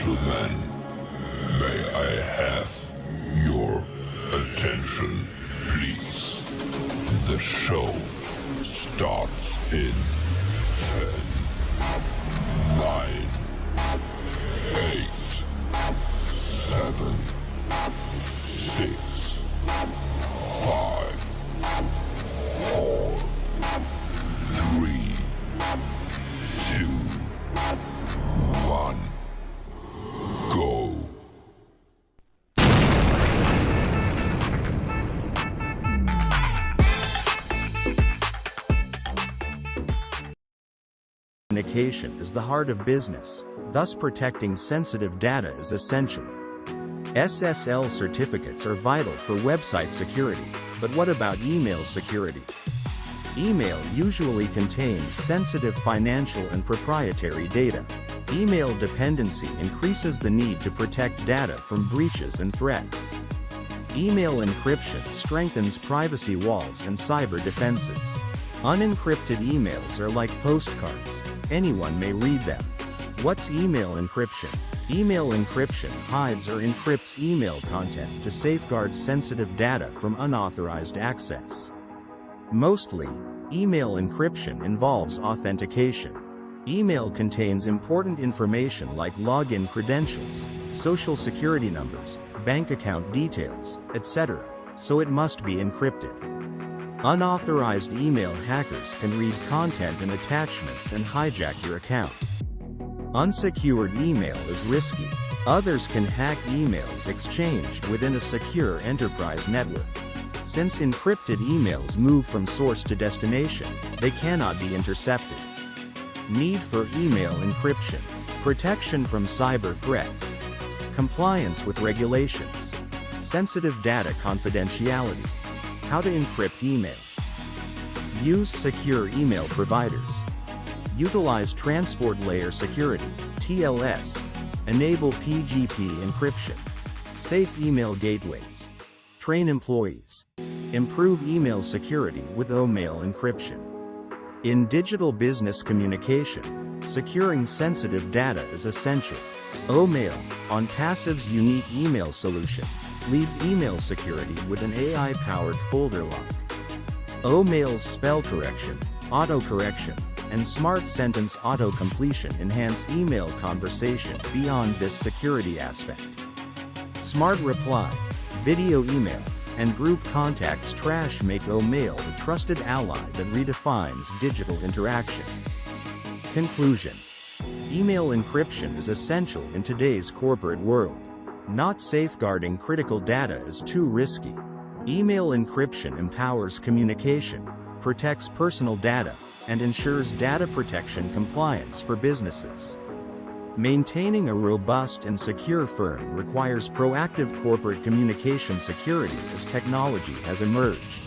gentlemen, may I have your attention, please? The show starts in 10, 9, 8, 7, 6, 5, 4, 3, 2, 1, go. Communication is the heart of business, thus protecting sensitive data is essential. SSL certificates are vital for website security, but what about email security? Email usually contains sensitive financial and proprietary data. Email dependency increases the need to protect data from breaches and threats. Email encryption strengthens privacy walls and cyber defenses. Unencrypted emails are like postcards. Anyone may read them. What's email encryption? Email encryption hides or encrypts email content to safeguard sensitive data from unauthorized access. Mostly, email encryption involves authentication. Email contains important information like login credentials, social security numbers, bank account details, etc., so it must be encrypted. Unauthorized email hackers can read content and attachments and hijack your account. Unsecured email is risky. Others can hack emails exchanged within a secure enterprise network. Since encrypted emails move from source to destination, they cannot be intercepted. Need for email encryption. Protection from cyber threats. Compliance with regulations. Sensitive data confidentiality. How to encrypt emails. Use secure email providers. Utilize transport layer security, TLS. Enable PGP encryption. Safe email gateways. Train employees. Improve email security with OMail encryption. In digital business communication, securing sensitive data is essential. OMail, Onpassive's unique email solution, leads email security with an AI-powered folder lock. OMail's spell correction, auto-correction, and smart sentence auto-completion enhance email conversation beyond this security aspect. Smart reply, video email, and group contacts trash make OMail a trusted ally that redefines digital interaction. Conclusion. Email encryption is essential in today's corporate world. Not safeguarding critical data is too risky. Email encryption empowers communication, protects personal data, and ensures data protection compliance for businesses. Maintaining a robust and secure firm requires proactive corporate communication security as technology has emerged.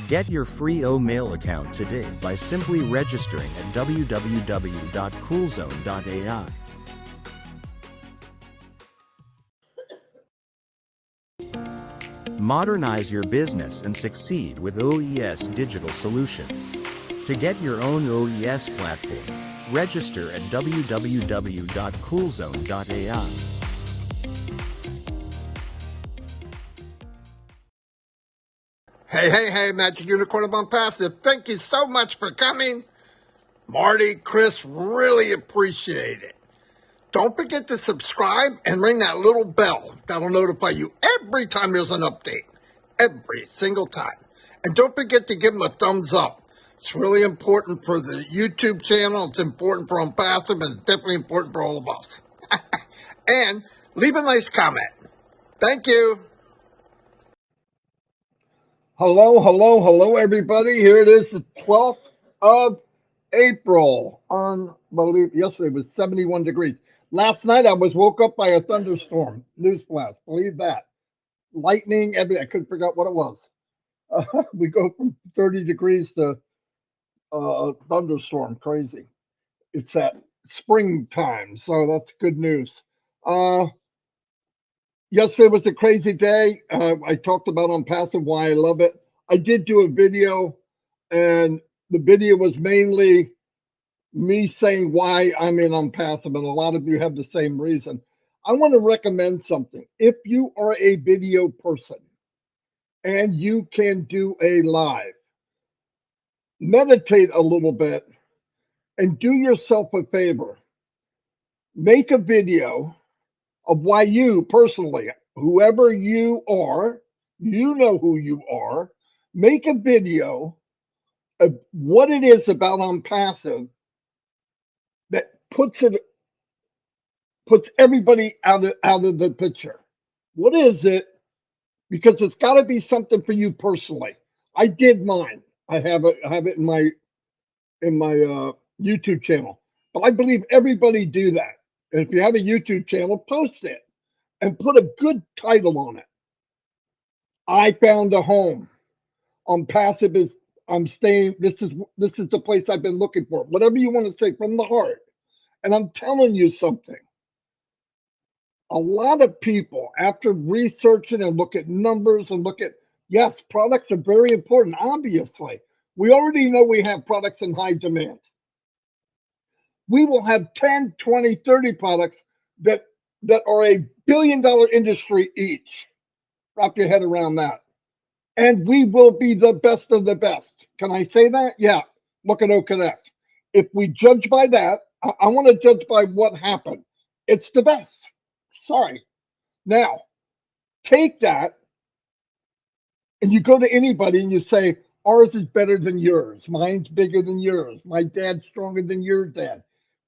Get your free OMail account today by simply registering at www.coolzone.ai. Modernize your business and succeed with OES Digital Solutions. To get your own OES platform, register at www.coolzone.ai. Hey, Magic Unicorn of Onpassive. Thank you so much for coming. Marty, Chris, really appreciate it. Don't forget to subscribe and ring that little bell. That'll notify you every time there's an update. Every single time. And don't forget to give them a thumbs up. It's really important for the YouTube channel. It's important for Onpassive, and it's definitely important for all of us. And leave a nice comment. Thank you. Hello, everybody. Here it is, the 12th of April. Unbelievable. Yesterday was 71 degrees. Last night I was woke up by a thunderstorm. Newsflash. Believe that. Lightning, everything. I couldn't figure out what it was. We go from 30 degrees to thunderstorm. Crazy. It's at springtime, so that's good news. Yesterday was a crazy day. I talked about Onpassive, why I love it. I did do a video, and the video was mainly me saying why I'm in Onpassive, and a lot of you have the same reason. I want to recommend something. If you are a video person and you can do a live, meditate a little bit and do yourself a favor. Make a video of why you personally, whoever you are, you know who you are, make a video of what it is about Onpassive that puts everybody out of the picture. What is it? Because it's got to be something for you personally. I did mine. I have it in my YouTube channel. But I believe everybody do that. And if you have a YouTube channel, post it and put a good title on it. I found a home. Onpassive is I'm staying. This is the place I've been looking for. Whatever you want to say from the heart. And I'm telling you something. A lot of people, after researching and look at numbers and look at, yes, products are very important, obviously. We already know we have products in high demand. We will have 10, 20, 30 products that are a billion-dollar industry each. Wrap your head around that. And we will be the best of the best. Can I say that? Yeah. Look at OConnect. If we judge by that, I want to judge by what happened. It's the best. Sorry. Now, take that and you go to anybody and you say, ours is better than yours. Mine's bigger than yours. My dad's stronger than your dad.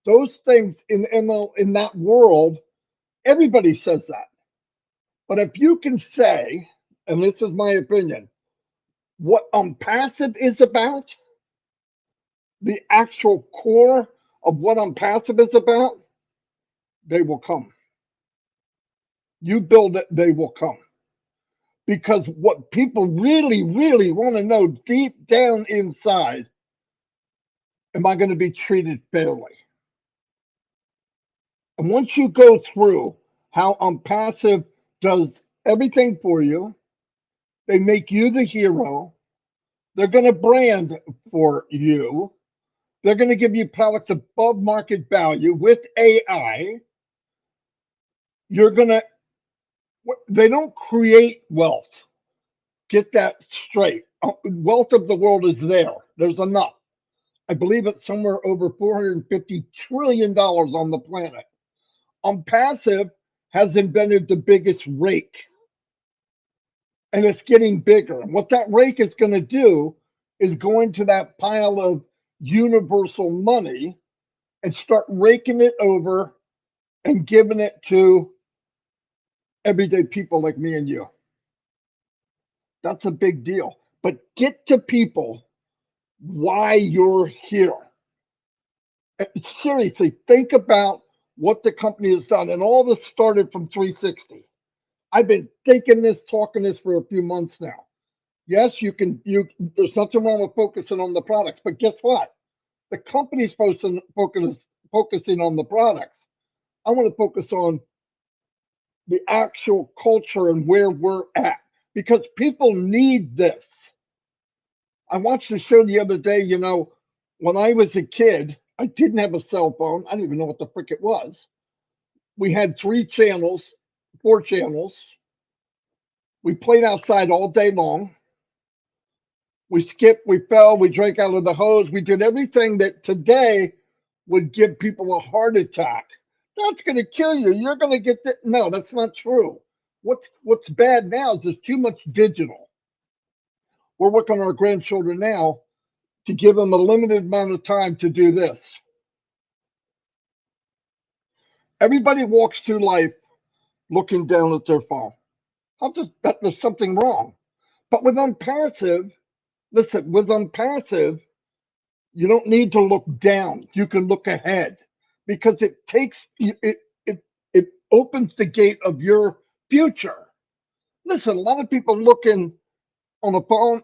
Those things in that world, everybody says that. But if you can say, and this is my opinion, what Onpassive is about, the actual core of what Onpassive is about, they will come. You build it, they will come. Because what people really, really want to know deep down inside, am I going to be treated fairly? And once you go through how Onpassive does everything for you, they make you the hero. They're going to brand for you. They're going to give you products above market value with AI. They don't create wealth. Get that straight. Wealth of the world is there. There's enough. I believe it's somewhere over $450 trillion on the planet. Onpassive has invented the biggest rake. And it's getting bigger. And what that rake is going to do is go into that pile of universal money and start raking it over and giving it to everyday people like me and you. That's a big deal. But get to people why you're here. Seriously, think about what the company has done. And all this started from 360. I've been thinking this, talking this for a few months now. Yes, there's nothing wrong with focusing on the products, but guess what? The company's focusing on the products. I want to focus on the actual culture and where we're at because people need this. I watched the show the other day. When I was a kid, I didn't have a cell phone. I didn't even know what the frick it was. We had 4 channels. We played outside all day long. We skipped, we fell, we drank out of the hose. We did everything that today would give people a heart attack. That's going to kill you. You're going to get that. No, that's not true. What's bad now is there's too much digital. We're working on our grandchildren now to give them a limited amount of time to do this. Everybody walks through life looking down at their phone. There's something wrong. But with Onpassive, listen, with Onpassive, you don't need to look down. You can look ahead because it opens the gate of your future. Listen, a lot of people looking on the phone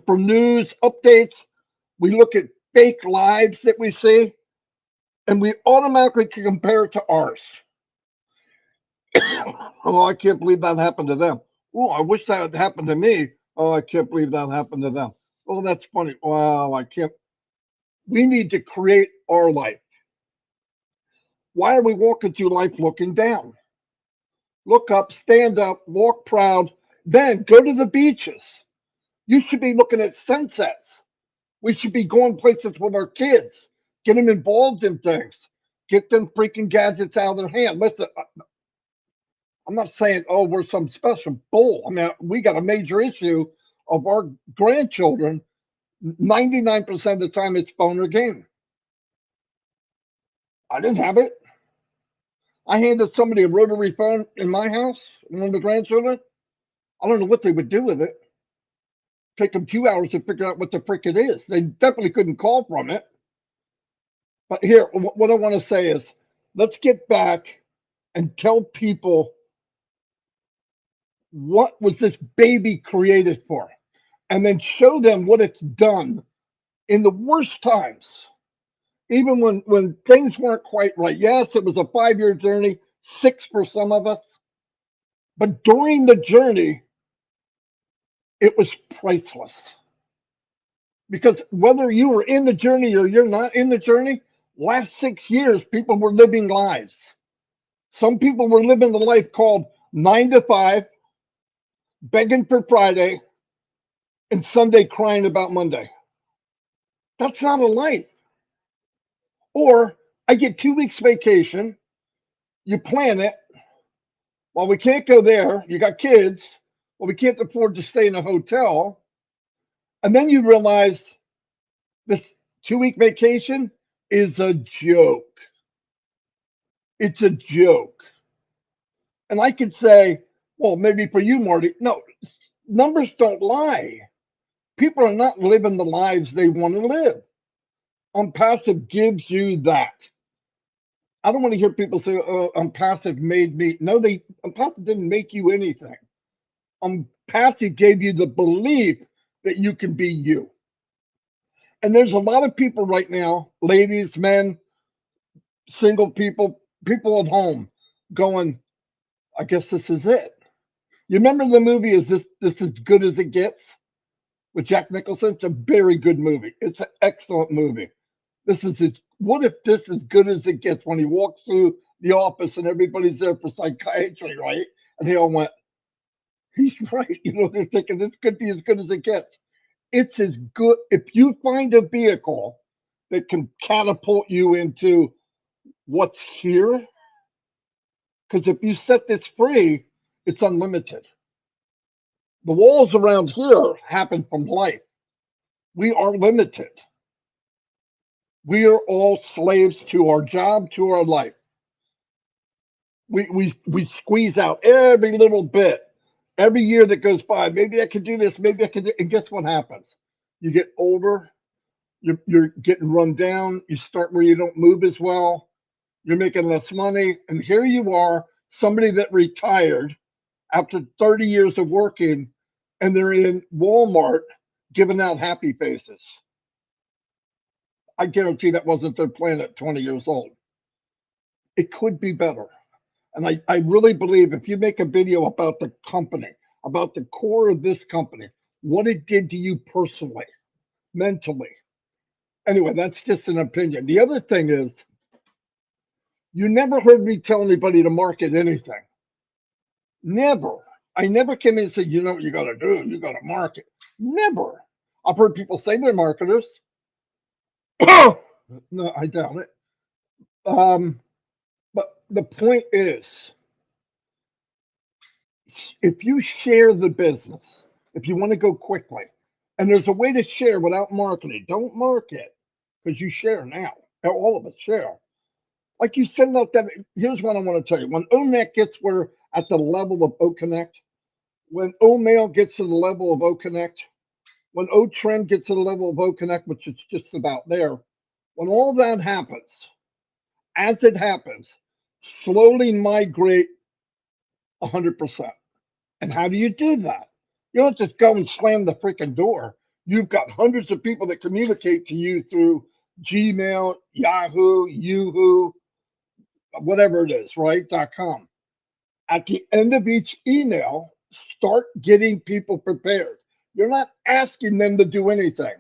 for news updates. We look at fake lives that we see, and we automatically can compare it to ours. Oh, I can't believe that happened to them. Oh, I wish that had happened to me. Oh, I can't believe that happened to them. Oh, that's funny. Wow, I can't. We need to create our life. Why are we walking through life looking down? Look up, stand up, walk proud, then go to the beaches. You should be looking at sunsets. We should be going places with our kids, get them involved in things, get them freaking gadgets out of their hand. Listen, I'm not saying, oh, we're some special bull. I mean, we got a major issue of our grandchildren. 99% of the time, it's phone or game. I didn't have it. I handed somebody a rotary phone in my house, one of the grandchildren. I don't know what they would do with it. Take them 2 hours to figure out what the frick it is. They definitely couldn't call from it. But here, what I want to say is, let's get back and tell people what was this baby created for, and then show them what it's done in the worst times. Even when things weren't quite right. Yes, it was a 5-year journey, 6 for some of us. But during the journey, it was priceless. Because whether you were in the journey or you're not in the journey, last 6 years, people were living lives. Some people were living the life called 9 to 5, begging for Friday, and Sunday crying about Monday. That's not a life. Or I get 2 weeks vacation, you plan it. Well, we can't go there. You got kids. Well, we can't afford to stay in a hotel. And then you realize this 2-week vacation is a joke. It's a joke. And I could say, well, maybe for you, Marty, no, numbers don't lie. People are not living the lives they want to live. Onpassive gives you that. I don't want to hear people say, oh, Onpassive made me. No, Onpassive didn't make you anything. Onpassive gave you the belief that you can be you. And there's a lot of people right now, ladies, men, single people, people at home going, I guess this is it. You remember the movie, Is This As Good As It Gets? With Jack Nicholson? It's a very good movie. It's an excellent movie. What if this is good as it gets, when he walks through the office and everybody's there for psychiatry, right? And they all went, he's right. They're thinking this could be as good as it gets. It's as good. If you find a vehicle that can catapult you into what's here, because if you set this free, it's unlimited. The walls around here happen from life. We are limited. We are all slaves to our job, to our life. We squeeze out every little bit. Every year that goes by, maybe I could do this, maybe I could do, and guess what happens? You get older, you're getting run down, you start where you don't move as well, you're making less money, and here you are, somebody that retired after 30 years of working, and they're in Walmart giving out happy faces. I guarantee that wasn't their plan at 20 years old. It could be better. And I really believe if you make a video about the company, about the core of this company, what it did to you personally, mentally. Anyway, that's just an opinion. The other thing is, you never heard me tell anybody to market anything. Never. I never came in and said, you know what you got to do? You got to market. Never. I've heard people say they're marketers. No, I doubt it. But the point is, if you share the business, if you want to go quickly, and there's a way to share without marketing, don't market, because you share now. All of us share. Like you send out that, here's what I want to tell you. When ONet gets where at the level of OConnect, when OMail gets to the level of OConnect, when OTrend gets to the level of OConnect, which is just about there, when all that happens, as it happens, slowly migrate 100%. And how do you do that? You don't just go and slam the freaking door. You've got hundreds of people that communicate to you through Gmail, Yahoo, Yoo-hoo, whatever it is, right? .com. At the end of each email, start getting people prepared. You're not asking them to do anything.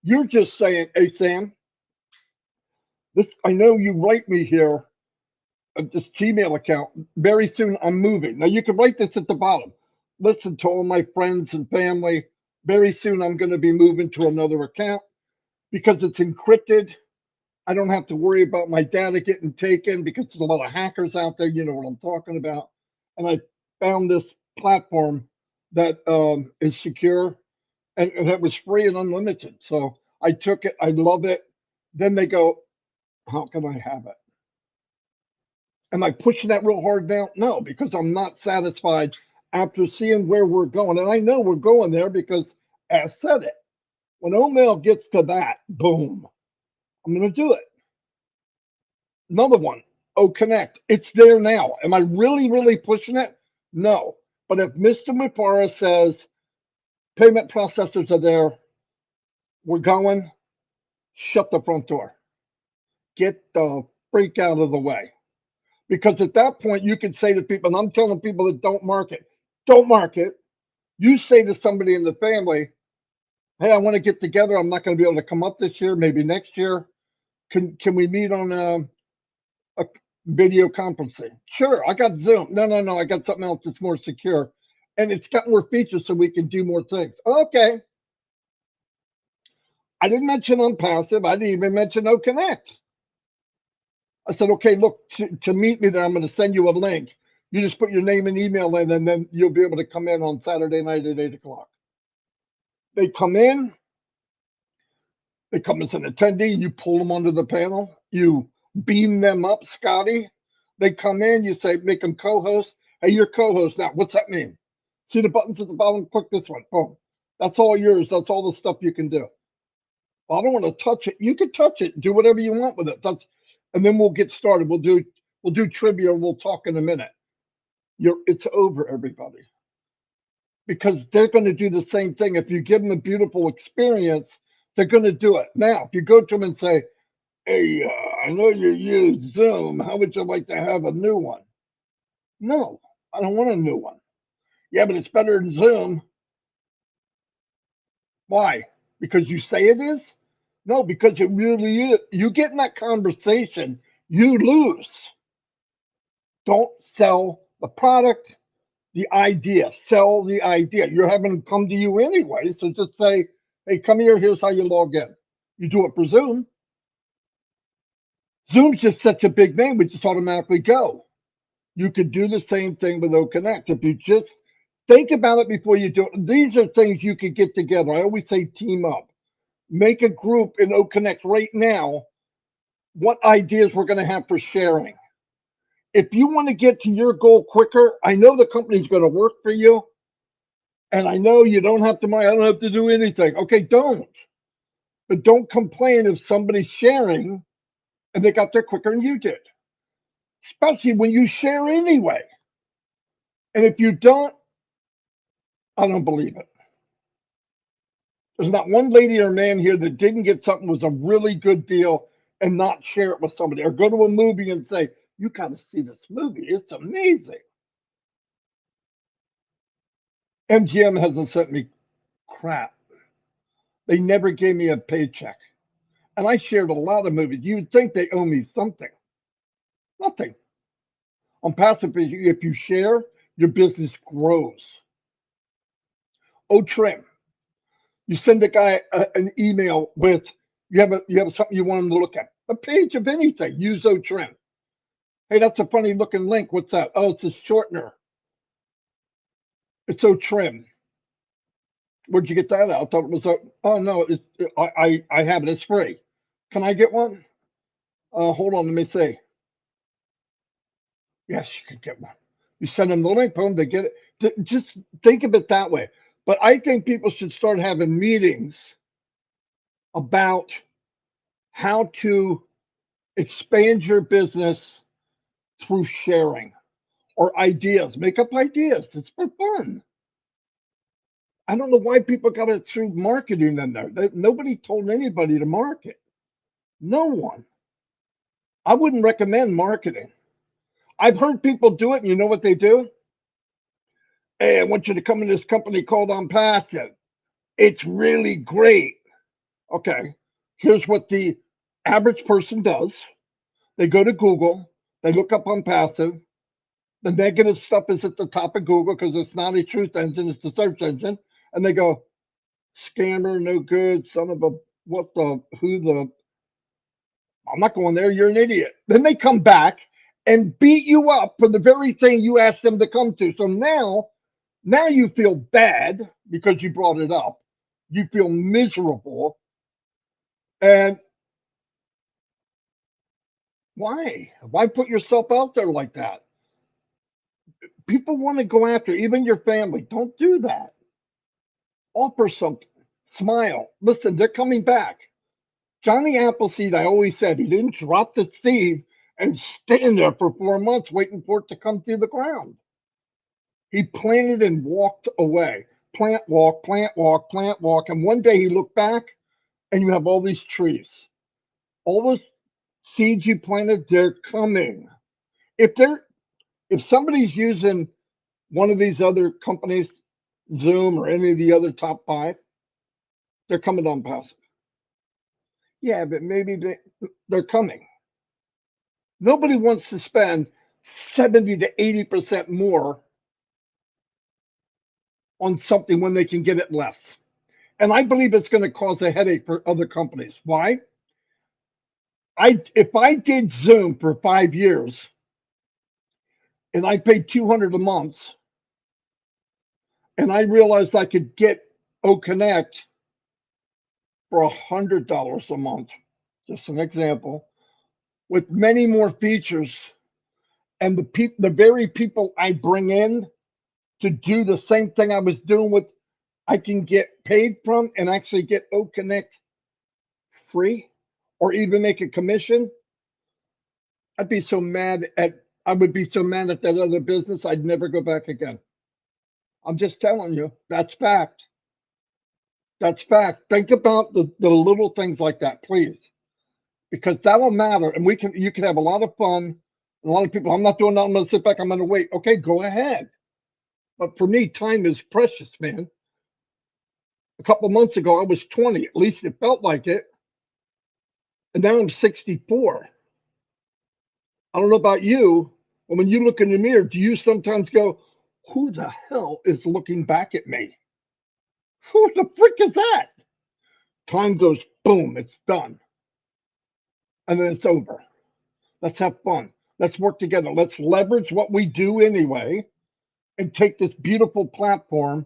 You're just saying, hey, Sam, This, I know you write me here, this Gmail account. Very soon I'm moving. Now you can write this at the bottom. Listen to all my friends and family. Very soon I'm going to be moving to another account because it's encrypted. I don't have to worry about my data getting taken because there's a lot of hackers out there. You know what I'm talking about. And I found this platform that is secure, and it was free and unlimited. So I took it. I love it. Then they go, how can I have it? Am I pushing that real hard now? No, because I'm not satisfied after seeing where we're going. And I know we're going there because I said it. When Omail gets to that, boom, I'm going to do it. Another one, Connect. It's there now. Am I really, really pushing it? No. But if Mr. Mupara says payment processors are there, we're going, shut the front door. Get the freak out of the way. Because at that point, you can say to people, and I'm telling people that don't market. You say to somebody in the family, hey, I want to get together. I'm not going to be able to come up this year, maybe next year. Can we meet on a video conferencing? Sure, I got Zoom. No, I got something else that's more secure. And it's got more features so we can do more things. Okay. I didn't mention Onpassive. I didn't even mention Connect. I said, okay, look, to meet me there, I'm going to send you a link. You just put your name and email in, and then you'll be able to come in on Saturday night at 8 o'clock. They come in. They come as an attendee. You pull them onto the panel. You beam them up, Scotty. They come in. You say, make them co-host. Hey, you're co-host now. What's that mean? See the buttons at the bottom? Click this one. Boom. That's all yours. That's all the stuff you can do. Well, I don't want to touch it. You can touch it. Do whatever you want with it. And then we'll get started. We'll do trivia. We'll talk in a minute. It's over, everybody. Because they're going to do the same thing. If you give them a beautiful experience, they're going to do it. Now, if you go to them and say, hey, I know you use Zoom. How would you like to have a new one? No, I don't want a new one. Yeah, but it's better than Zoom. Why? Because you say it is? No, because it really is. You get in that conversation, you lose. Don't sell the product, the idea. Sell the idea. You're having them come to you anyway, so just say, hey, come here, here's how you log in. You do it for Zoom. Zoom's just such a big name, we just automatically go. You could do the same thing with Connect. If you just think about it before you do it. These are things you could get together. I always say team up. Make a group in Connect right now. What ideas we're going to have for sharing. If you want to get to your goal quicker, I know the company's going to work for you. And I know you don't have to, I don't have to do anything. Okay, don't. But don't complain if somebody's sharing and they got there quicker than you did. Especially when you share anyway. And if you don't, I don't believe it. There's not one lady or man here that didn't get something was a really good deal and not share it with somebody, or go to a movie and say, you got to see this movie. It's amazing. MGM hasn't sent me crap. They never gave me a paycheck. And I shared a lot of movies. You'd think they owe me something. Nothing. Onpassive, if you share, your business grows. Trim. You send a guy an email with, you have something you want him to look at. A page of anything. Use Trim. Hey, that's a funny looking link. What's that? Oh, it's a shortener. It's Trim. Where'd you get that out? I thought it was oh no, I have it. It's free. Can I get one? Hold on, let me see. Yes, you could get one. You send them the link, boom, they get it. Just think of it that way. But I think people should start having meetings about how to expand your business through sharing or ideas. Make up ideas. It's for fun. I don't know why people got it through marketing in there. Nobody told anybody to market. No one. I wouldn't recommend marketing. I've heard people do it, and you know what they do? Hey, I want you to come in this company called Onpassive. It's really great. Okay, here's what the average person does. They go to Google, they look up Onpassive. The negative stuff is at the top of Google because it's not a truth engine, it's a search engine. And they go, scammer, no good, son of a I'm not going there, you're an idiot. Then they come back and beat you up for the very thing you asked them to come to. So now you feel bad because you brought it up. You feel miserable. And why? Why put yourself out there like that? People want to go after even your family. Don't do that. Offer something. Smile. Listen, they're coming back. Johnny Appleseed, I always said, he didn't drop the seed and stand there for 4 months waiting for it to come through the ground. He planted and walked away. Plant, walk, plant, walk, plant, walk. And one day he looked back and you have all these trees. All those seeds you planted, they're coming. If somebody's using one of these other companies, Zoom or any of the other top 5, they're coming on passive. Yeah, but maybe they're coming. Nobody wants to spend 70 to 80% more on something when they can get it less. And I believe it's going to cause a headache for other companies. Why? If I did Zoom for 5 years and I paid $200 a month and I realized I could get OConnect for $100 a month, just an example, with many more features, and the very people I bring in to do the same thing I was doing with, I can get paid from and actually get OConnect free or even make a commission. I would be so mad at that other business, I'd never go back again. I'm just telling you, that's fact. That's fact. Think about the little things like that, please, because that'll matter. And you can have a lot of fun. A lot of people, I'm not doing that. I'm going to sit back. I'm going to wait. Okay, go ahead. But for me, time is precious, man. A couple of months ago, I was 20. At least it felt like it. And now I'm 64. I don't know about you, but when you look in the mirror, do you sometimes go, who the hell is looking back at me? Who the frick is that? Time goes, boom, it's done. And then it's over. Let's have fun. Let's work together. Let's leverage what we do anyway and take this beautiful platform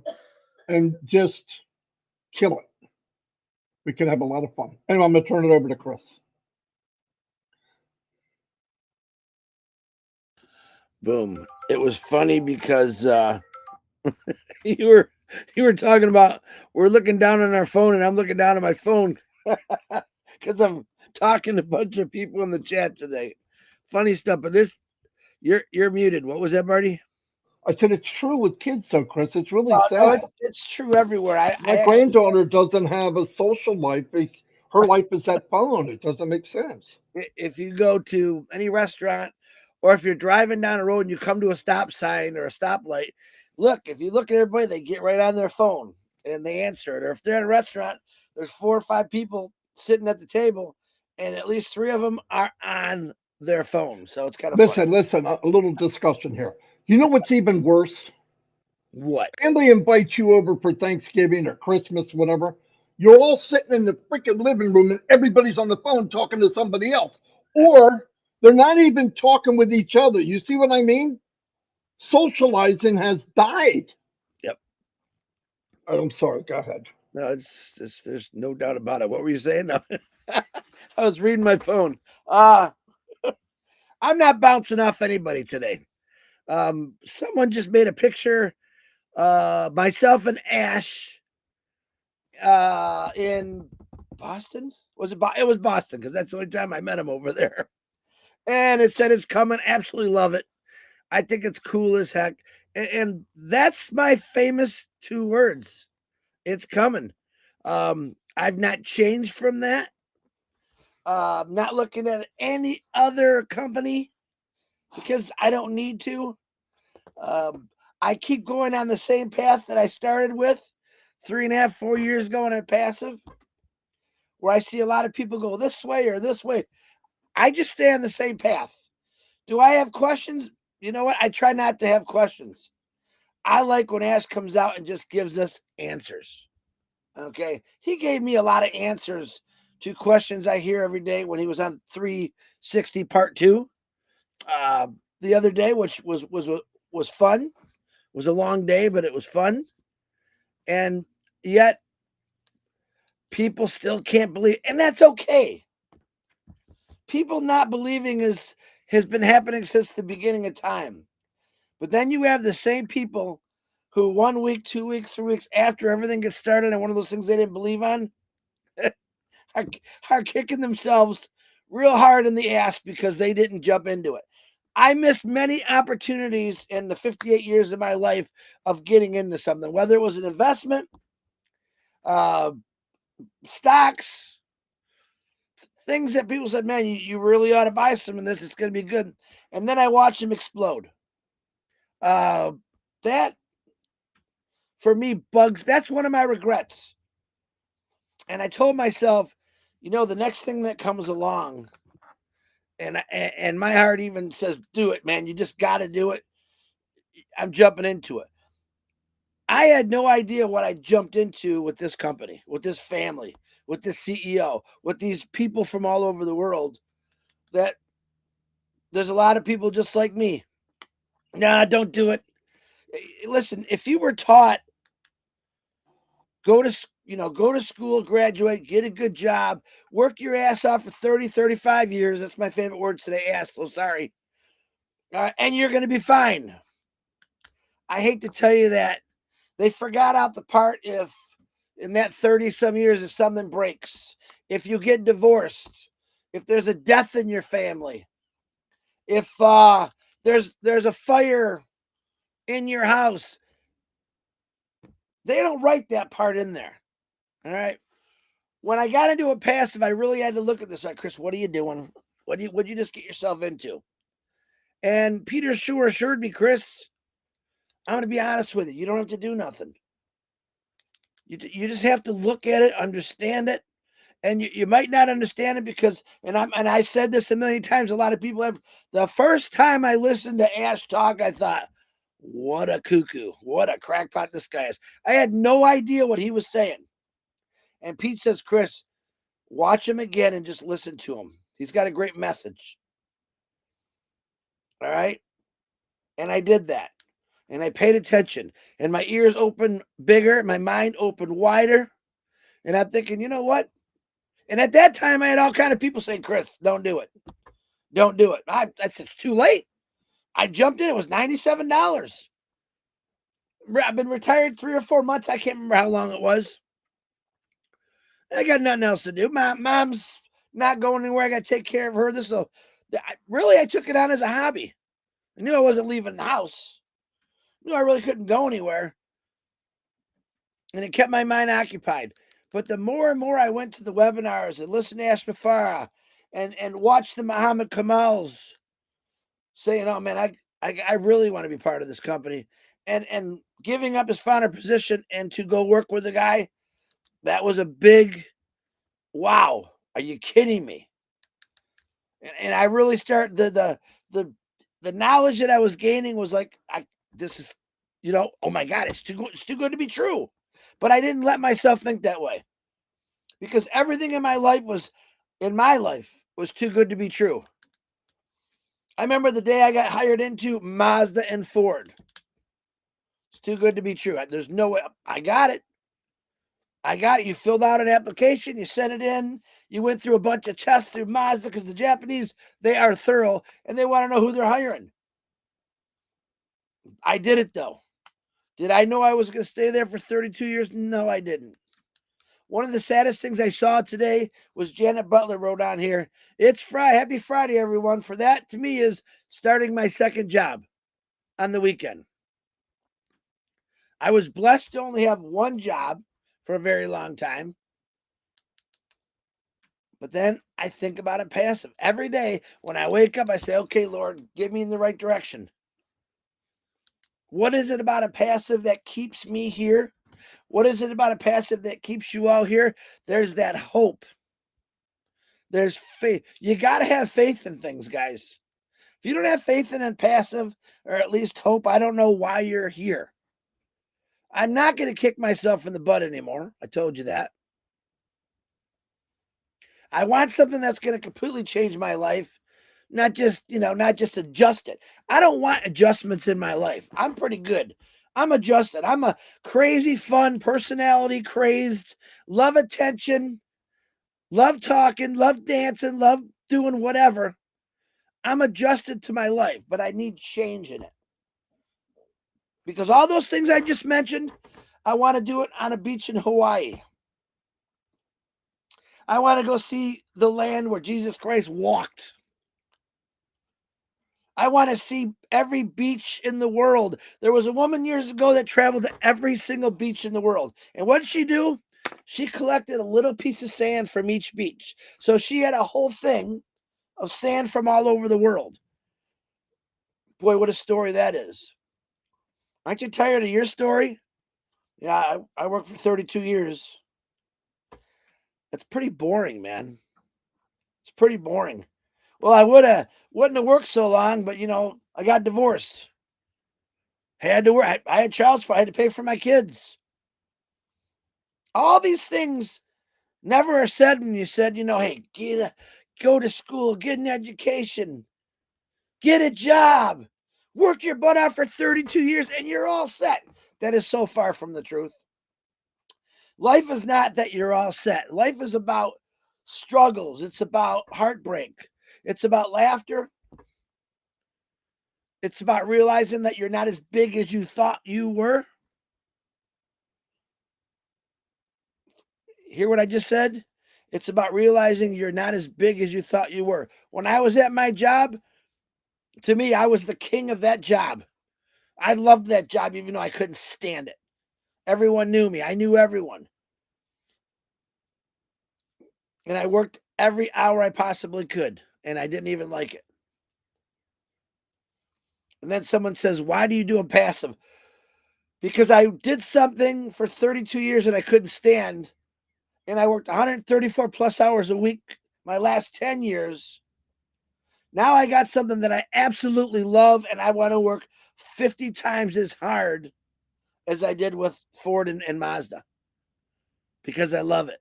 and just kill it. We can have a lot of fun. Anyway, I'm going to turn it over to Chris. Boom. It was funny because you were talking about we're looking down on our phone and I'm looking down at my phone because I'm talking to a bunch of people in the chat today. Funny stuff, but you're muted. What was that, Marty? I said it's true with kids, though, Chris. It's really sad. No, it's true everywhere. My granddaughter doesn't have a social life. Her life is that phone. It doesn't make sense. If you go to any restaurant or if you're driving down a road and you come to a stop sign or a stoplight, look, if you look at everybody, they get right on their phone and they answer it. Or if they're in a restaurant, there's 4 or 5 people sitting at the table and at least 3 of them are on their phone. So it's kind of Listen, a little discussion here. You know what's even worse? What? Family invites you over for Thanksgiving or Christmas, whatever. You're all sitting in the freaking living room and everybody's on the phone talking to somebody else. Or they're not even talking with each other. You see what I mean? Socializing has died. Yep. I'm sorry. Go ahead. No, it's there's no doubt about it. What were you saying? No. I was reading my phone. I'm not bouncing off anybody today. Someone just made a picture. Myself and Ash in Boston. It was Boston because that's the only time I met him over there. And it said it's coming. Absolutely love it. I think it's cool as heck. And that's my famous 2 words. It's coming. I've not changed from that. Not looking at any other company because I don't need to. I keep going on the same path that I started with 3.5, 4 years ago on Passive. where I see a lot of people go this way or this way. I just stay on the same path. Do I have questions? You know what? I try not to have questions. I like when Ash comes out and just gives us answers. Okay. He gave me a lot of answers to questions I hear every day when he was on 360 part 2 the other day, which was fun. It was a long day, but it was fun. And yet people still can't believe, and that's okay. People not believing has been happening since the beginning of time. But then you have the same people who 1 week, 2 weeks, 3 weeks after everything gets started and one of those things they didn't believe on are kicking themselves real hard in the ass because they didn't jump into it. I missed many opportunities in the 58 years of my life of getting into something, whether it was an investment, stocks, things that people said, man, you really ought to buy some of this. It's going to be good. And then I watched them explode. That, for me, bugs. That's one of my regrets. And I told myself, the next thing that comes along, and my heart even says, do it, man. You just got to do it. I'm jumping into it. I had no idea what I jumped into with this company, with this family, with this CEO, with these people from all over the world, that there's a lot of people just like me. Nah, don't do it. Listen, if you were taught, go to school, graduate, get a good job, work your ass off for 30, 35 years. That's my favorite word today, ass. So sorry. And you're going to be fine. I hate to tell you that. They forgot out the part if in that 30 some years, if something breaks, if you get divorced, if there's a death in your family, if there's a fire in your house, they don't write that part in there. All right. When I got into a passive, I really had to look at this. Like, Chris, what are you doing? What'd you just get yourself into? And Peter Sure assured me, Chris, I'm going to be honest with you. You don't have to do nothing. You just have to look at it, understand it. And you might not understand it because, and I said this a million times, a lot of people have. The first time I listened to Ash talk, I thought, what a cuckoo, what a crackpot this guy is. I had no idea what he was saying. And Pete says, Chris, watch him again and just listen to him. He's got a great message. All right. And I did that. And I paid attention. And my ears opened bigger. My mind opened wider. And I'm thinking, you know what? And at that time, I had all kind of people saying, Chris, don't do it. Don't do it. I said, it's too late. I jumped in. It was $97. I've been retired 3 or 4 months. I can't remember how long it was. I got nothing else to do. My mom's not going anywhere. I got to take care of her. I took it on as a hobby. I knew I wasn't leaving the house. I knew I really couldn't go anywhere. And it kept my mind occupied. But the more and more I went to the webinars and listened to Ash Mafara and watched the Muhammad Kamals saying, oh man, I really want to be part of this company. And giving up his founder position and to go work with the guy, that was a big wow. Are you kidding me? And I really started the knowledge that I was gaining was like, this is, oh my God, it's too good to be true. But I didn't let myself think that way because everything in my life was too good to be true. I remember the day I got hired into Mazda and Ford. It's too good to be true. There's no way. I got it. You filled out an application. You sent it in. You went through a bunch of tests through Mazda because the Japanese, they are thorough and they want to know who they're hiring. I did it though. Did I know I was going to stay there for 32 years? No, I didn't. One of the saddest things I saw today was Janet Butler wrote on here, it's Friday. Happy Friday, everyone. For that, to me, is starting my second job on the weekend. I was blessed to only have one job for a very long time. But then I think about it passive. Every day when I wake up, I say, okay, Lord, get me in the right direction. What is it about a passive that keeps me here? What is it about a passive that keeps you all here? There's that hope. There's faith. You got to have faith in things, guys. If you don't have faith in Onpassive, or at least hope, I don't know why you're here. I'm not going to kick myself in the butt anymore. I told you that. I want something that's going to completely change my life, not just adjust it. I don't want adjustments in my life. I'm pretty good. I'm adjusted. I'm a crazy, fun, personality crazed, love attention, love talking, love dancing, love doing whatever. I'm adjusted to my life, but I need change in it. Because all those things I just mentioned, I want to do it on a beach in Hawaii. I want to go see the land where Jesus Christ walked. I want to see every beach in the world. There was a woman years ago that traveled to every single beach in the world. And what did she do? She collected a little piece of sand from each beach. So she had a whole thing of sand from all over the world. Boy, what a story that is. Aren't you tired of your story? Yeah, I worked for 32 years. It's pretty boring, man. It's pretty boring. Well, I wouldn't have worked so long, but I got divorced. Had to work. I had child support. I had to pay for my kids. All these things never are said when you said, hey, go to school, get an education, get a job, work your butt out for 32 years, and you're all set. That is so far from the truth. Life is not that you're all set. Life is about struggles. It's about heartbreak. It's about laughter. It's about realizing that you're not as big as you thought you were. Hear what I just said? It's about realizing you're not as big as you thought you were. When I was at my job, to me, I was the king of that job. I loved that job, even though I couldn't stand it. Everyone knew me. I knew everyone. And I worked every hour I possibly could, and I didn't even like it. And then someone says, why do you do Onpassive? Because I did something for 32 years that I couldn't stand, and I worked 134 plus hours a week my last 10 years. Now I got something that I absolutely love, and I want to work 50 times as hard as I did with Ford and Mazda, because I love it.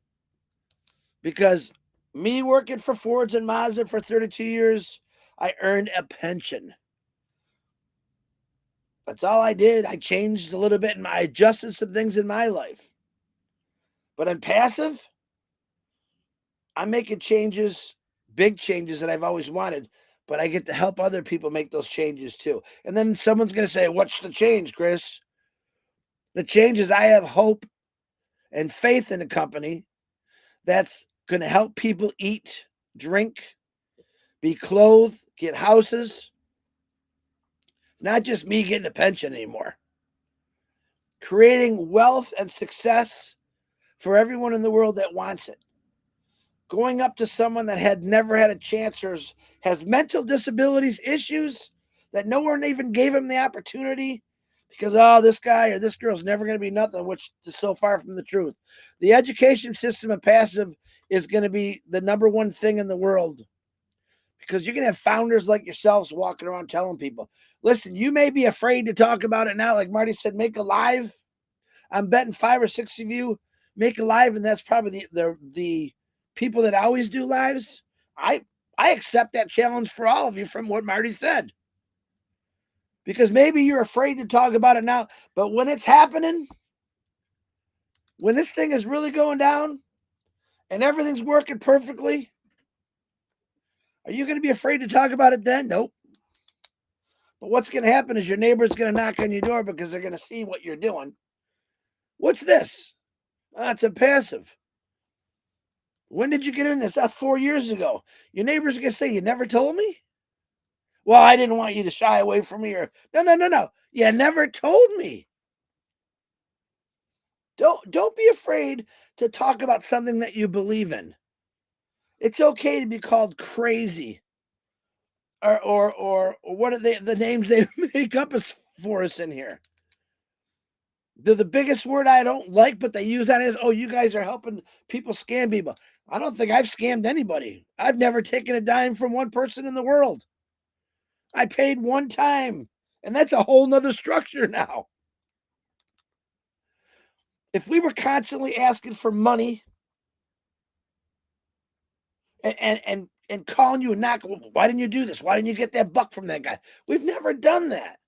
Because me working for Fords and Mazda for 32 years, I earned a pension. That's all I did. I changed a little bit, and I adjusted some things in my life. But Onpassive, I'm making changes, big changes that I've always wanted, but I get to help other people make those changes too. And then someone's going to say, what's the change, Chris? The change is I have hope and faith in a company that's going to help people eat, drink, be clothed, get houses. Not just me getting a pension anymore. Creating wealth and success for everyone in the world that wants it. Going up to someone that had never had a chance or has mental disabilities issues that no one even gave him the opportunity because, this guy or this girl's never going to be nothing, which is so far from the truth. The education system of Onpassive is going to be the number one thing in the world, because you're going to have founders like yourselves walking around telling people, listen, you may be afraid to talk about it now. Like Marty said, make a live. I'm betting 5 or 6 of you make a live, and that's probably the people that always do lives. I accept that challenge for all of you from what Marty said. Because maybe you're afraid to talk about it now, but when it's happening, when this thing is really going down and everything's working perfectly, are you going to be afraid to talk about it then? Nope. But what's going to happen is your neighbor's going to knock on your door because they're going to see what you're doing. What's this? It's Onpassive. When did you get in this? 4 years ago. Your neighbor's going to say, you never told me? Well, I didn't want you to shy away from me. Or no. You never told me. Don't be afraid to talk about something that you believe in. It's okay to be called crazy. Or what are the names they make up for us in here? The biggest word I don't like, but they use that is, you guys are helping people scam people. I don't think I've scammed anybody. I've never taken a dime from one person in the world. I paid one time, and that's a whole nother structure now. If we were constantly asking for money and calling you and not, why didn't you do this? Why didn't you get that buck from that guy? We've never done that.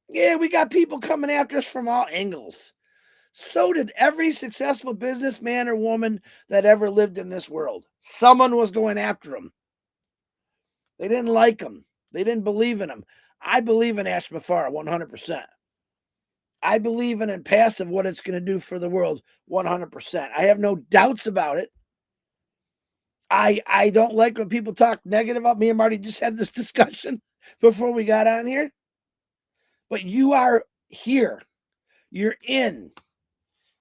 Yeah, we got people coming after us from all angles. So did every successful businessman or woman that ever lived in this world. Someone was going after them. They didn't like them. They didn't believe in them. I believe in Ashmafara 100%. I believe in Onpassive, what it's going to do for the world 100%. I have no doubts about it. I don't like when people talk negative about me and Marty. Just had this discussion before we got on here. But you are here. You're in.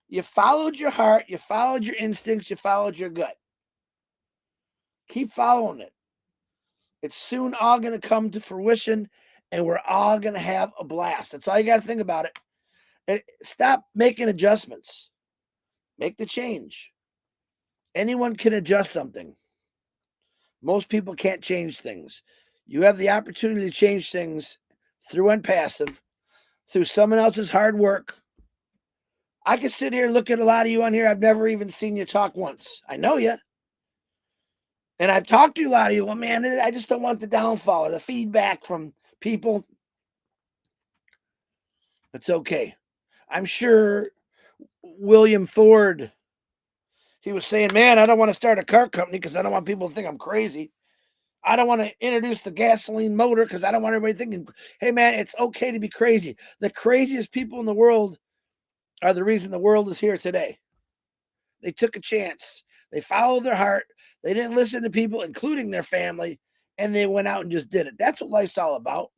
You followed your heart. You followed your instincts. You followed your gut. Keep following it. It's soon all going to come to fruition, and we're all going to have a blast. That's all you got to think about it. Stop making adjustments. Make the change. Anyone can adjust something. Most people can't change things. You have the opportunity to change things through Onpassive, through someone else's hard work. I could sit here and look at a lot of you on here. I've never even seen you talk once. I know you. And I've talked to a lot of you. Well, man, I just don't want the downfall or the feedback from people. It's okay. I'm sure William Ford, he was saying, man, I don't want to start a car company because I don't want people to think I'm crazy. I don't want to introduce the gasoline motor because I don't want everybody thinking, hey, man, it's okay to be crazy. The craziest people in the world are the reason the world is here today. They took a chance. They followed their heart. They didn't listen to people, including their family, and they went out and just did it. That's what life's all about.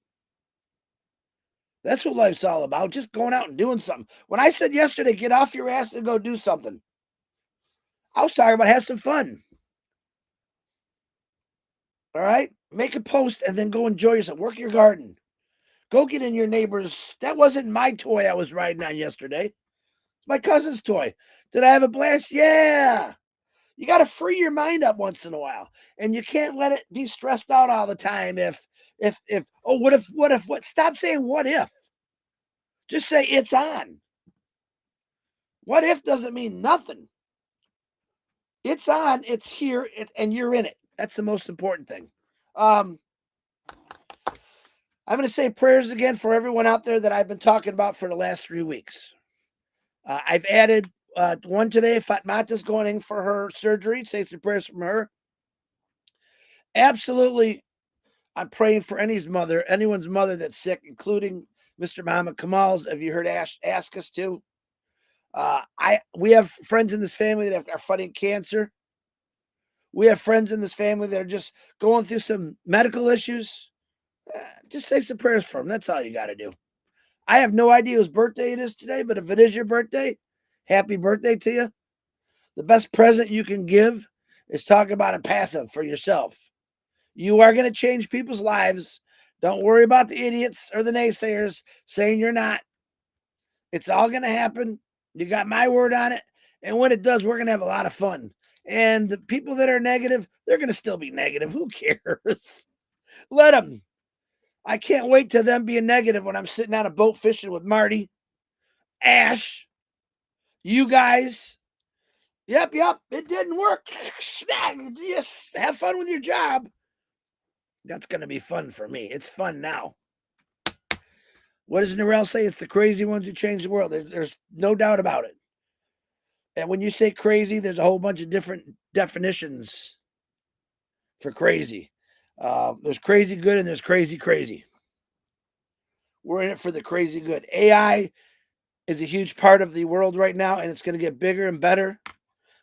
That's what life's all about, just going out and doing something. When I said yesterday, get off your ass and go do something, I was talking about have some fun. All right? Make a post and then go enjoy yourself. Work your garden. Go get in your neighbor's. That wasn't my toy I was riding on yesterday. It's my cousin's toy. Did I have a blast? Yeah. You got to free your mind up once in a while. And you can't let it be stressed out all the time. What? Stop saying what if. Just say it's on. What if doesn't mean nothing. It's on, it's here, and you're in it. That's the most important thing. I'm going to say prayers again for everyone out there that I've been talking about for the last 3 weeks. I've added one today. Fatmata's going in for her surgery. Say some prayers from her. Absolutely, I'm praying for anyone's mother that's sick, including Mr. Muhammad Kamal's. Have you heard ask us to? We have friends in this family that are fighting cancer. We have friends in this family that are just going through some medical issues. Just say some prayers for them. That's all you got to do. I have no idea whose birthday it is today, but if it is your birthday, happy birthday to you. The best present you can give is talk about Onpassive for yourself. You are going to change people's lives. Don't worry about the idiots or the naysayers saying you're not. It's all going to happen. You got my word on it. And when it does, we're going to have a lot of fun. And the people that are negative, they're going to still be negative. Who cares? Let them. I can't wait till them being negative when I'm sitting on a boat fishing with Marty, Ash, you guys. Yep, it didn't work. Just have fun with your job. That's going to be fun for me. It's fun now. What does Narelle say? It's the crazy ones who change the world. There's no doubt about it. And when you say crazy, there's a whole bunch of different definitions for crazy. There's crazy good and there's crazy. We're in it for the crazy good. AI is a huge part of the world right now, and it's going to get bigger and better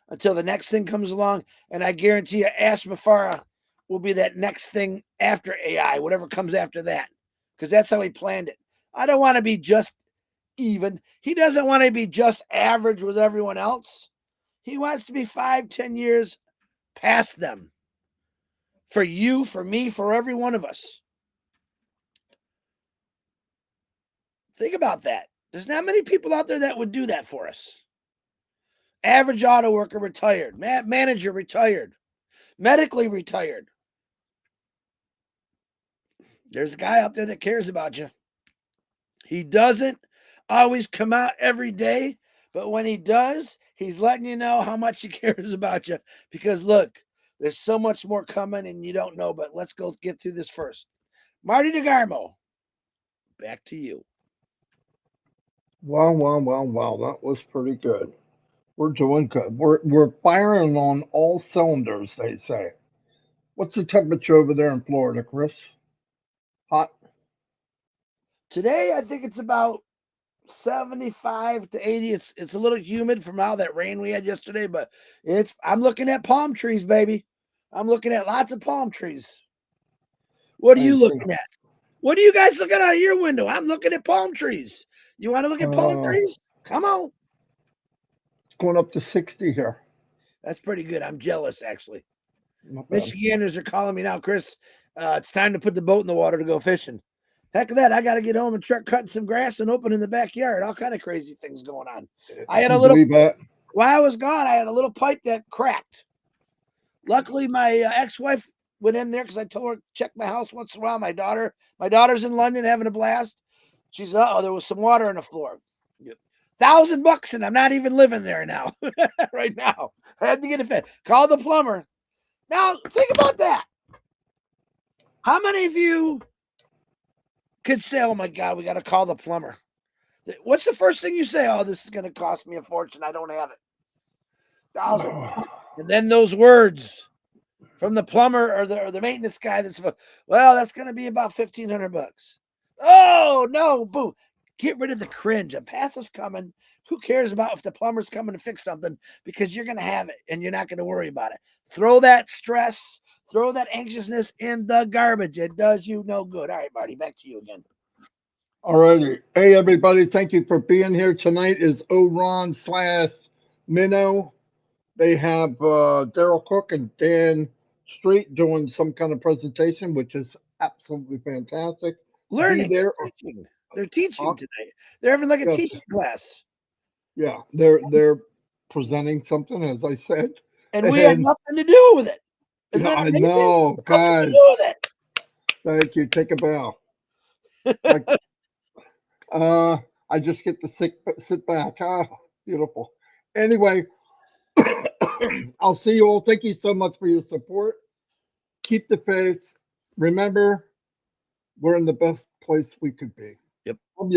until the next thing comes along. And I guarantee you, Ash Mafara will be that next thing after AI, whatever comes after that, because that's how he planned it. I don't want to be just even. He doesn't want to be just average with everyone else. He wants to be 5-10 years past them. For you, for me, for every one of us. Think about that. There's not many people out there that would do that for us. Average auto worker retired. Manager retired. Medically retired. There's a guy out there that cares about you. He doesn't always come out every day, but when he does, he's letting you know how much he cares about you. Because look, there's so much more coming and you don't know, but let's go get through this first. Marty DeGarmo, back to you. Wow, wow, wow, wow. That was pretty good. We're doing good. We're firing on all cylinders, they say. What's the temperature over there in Florida, Chris? Hot? Today, I think it's about 75 to 80. It's a little humid from all that rain we had yesterday, but I'm looking at palm trees, baby. I'm looking at lots of palm trees. What are you looking at? What are you guys looking out of your window? I'm looking at palm trees. You want to look at palm trees? Come on. It's going up to 60 here. That's pretty good. I'm jealous, actually. Not bad. Michiganders are calling me now, Chris. It's time to put the boat in the water to go fishing. Heck of that. I got to get home and start cutting some grass and open in the backyard. All kind of crazy things going on. I had a little, while I was gone, I had a little pipe that cracked. Luckily, my ex-wife went in there because I told her to check my house once in a while. My daughter's in London having a blast. She's, there was some water on the floor. $1,000 and I'm not even living there now. Right now. I had to get it fixed. Call the plumber. Now, think about that. How many of you could say, oh my God, we got to call the plumber? What's the first thing you say? Oh, this is going to cost me a fortune. I don't have it. $1,000. And then those words from the plumber or the maintenance guy that's, well, that's going to be about $1,500. Oh, no, boo. Get rid of the cringe. A passive's coming. Who cares about if the plumber's coming to fix something? Because you're going to have it and you're not going to worry about it. Throw that stress, throw that anxiousness in the garbage. It does you no good. All right, Marty, back to you again. All righty. Hey, everybody. Thank you for being here. Tonight is Oron/Minnow. They have Daryl Cook and Dan Street doing some kind of presentation, which is absolutely fantastic. Learning. Be there. They're teaching tonight. They're having like a teaching class. Yeah, they're presenting something, as I said. And we had nothing to do with it. Yeah, I know, guys. Nothing to do with it. Thank you. Take a bow. I just get to sit back. Ah, beautiful. Anyway, I'll see you all. Thank you so much for your support. Keep the faith. Remember, we're in the best place we could be. Yep. Love you.